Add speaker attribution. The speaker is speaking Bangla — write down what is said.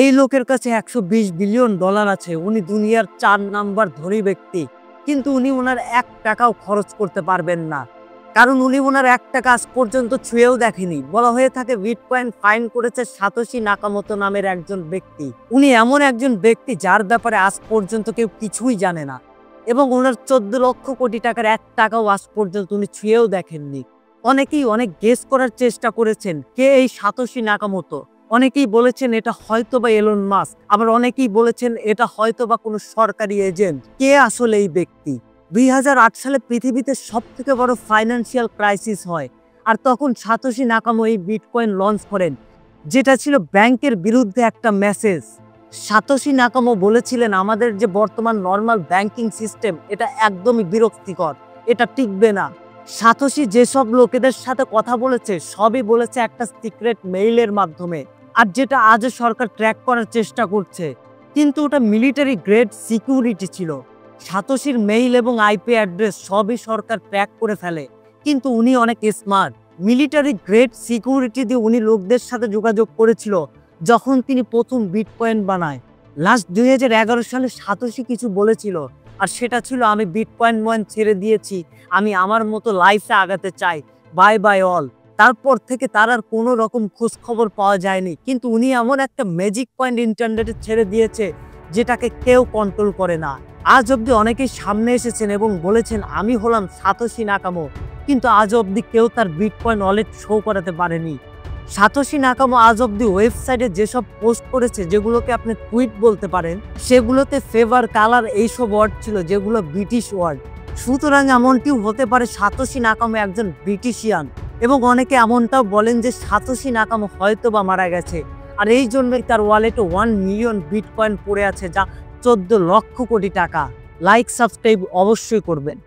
Speaker 1: এই লোকের কাছে $120 বিলিয়ন আছে। উনি দুনিয়ার 4 নাম্বার ধনী ব্যক্তি, কিন্তু উনি ওনার 1 টাকাও খরচ করতে পারবেন না, কারণ উনি ওনার 1 টাকা আজ পর্যন্ত ছুঁয়েও দেখেনি। বলা হয়ে থাকে বিটকয়েন ফাইন করেছে সাতোশি নাকামোতো নামের একজন ব্যক্তি। উনি এমন একজন ব্যক্তি যার ব্যাপারে আজ পর্যন্ত কেউ কিছুই জানে না, এবং ওনার 14 লক্ষ কোটি টাকার 1 টাকাও আজ পর্যন্ত উনি ছুঁয়েও দেখেননি। অনেকেই অনেক গেস করার চেষ্টা করেছেন কে এই সাতোশি নাকামোতো। অনেকেই বলেছেন এটা হয়তোবা এলন মাস্ক, আবার অনেকেই বলেছেন এটা হয়তোবা কোনো সরকারি এজেন্ট। কে আসলে এই ব্যক্তি? 2008 সালে পৃথিবীতে সবথেকে বড় ফাইন্যান্সিয়াল ক্রাইসিস হয়, আর তখন সাতোশি নাকামো এই বিটকয়েন লঞ্চ করেন, যেটা ছিল ব্যাংকের বিরুদ্ধে একটা মেসেজ। সাতোশি নাকামো বলেছিলেন আমাদের যে বর্তমান নর্মাল ব্যাংকিং সিস্টেম এটা একদমই বিরক্তিকর, এটা টিকবে না। সাতোশি যেসব লোকেদের সাথে কথা বলেছে সবই বলেছে একটা সিক্রেট মেইলের মাধ্যমে, আর যেটা আজও সরকার ট্র্যাক করার চেষ্টা করছে, কিন্তু ওটা মিলিটারি গ্রেড সিকিউরিটি ছিল। সাতোশির মেইল এবং আইপি অ্যাড্রেস সবই সরকার ট্র্যাক করে ফেলে, কিন্তু উনি অনেক স্মার্ট। মিলিটারি গ্রেড সিকিউরিটি দিয়ে উনি লোকদের সাথে যোগাযোগ করেছিল যখন তিনি প্রথম বিটকয়েন বানায়। লাস্ট 2011 সালে সাতোশি কিছু বলেছিল, আর সেটা ছিল আমি বিটকয়েন ছেড়ে দিয়েছি, আমি আমার মতো লাইফে আগাতে চাই, বাই বাই অল। তারপর থেকে তার আর কোনো রকম খোঁজ খবর পাওয়া যায়নি, কিন্তু উনি এমন একটা ম্যাজিক পয়েন্ট ইন্টারনেটে ছেড়ে দিয়েছে যেটাকে কেউ কন্ট্রোল করে না। আজ অব্দি অনেকেই সামনে এসেছেন এবং বলেছেন আমি হলাম সাতোশি নাকামো, কিন্তু আজ অব্দি কেউ তার বিটকয়েন ওয়ালেট শো করাতে পারেনি। সাতোশি নাকামো আজ অব্দি ওয়েবসাইটে যেসব পোস্ট করেছে, যেগুলোকে আপনি টুইট বলতে পারেন, সেগুলোতে ফেভার, কালার এইসব ওয়ার্ড ছিল যেগুলো ব্রিটিশ ওয়ার্ড। সুতরাং এমনটিও হতে পারে সাতোশি নাকামো একজন ব্রিটিশিয়ান, এবং অনেকে এমনটাও বলেন যে সাতোশি নাকামো হয়তোবা মারা গেছে, আর এই জন্যই তার ওয়ালেটে 1 মিলিয়ন বিটকয়েন পড়ে আছে, যা 14 লক্ষ কোটি টাকা। লাইক সাবস্ক্রাইব অবশ্যই করবেন।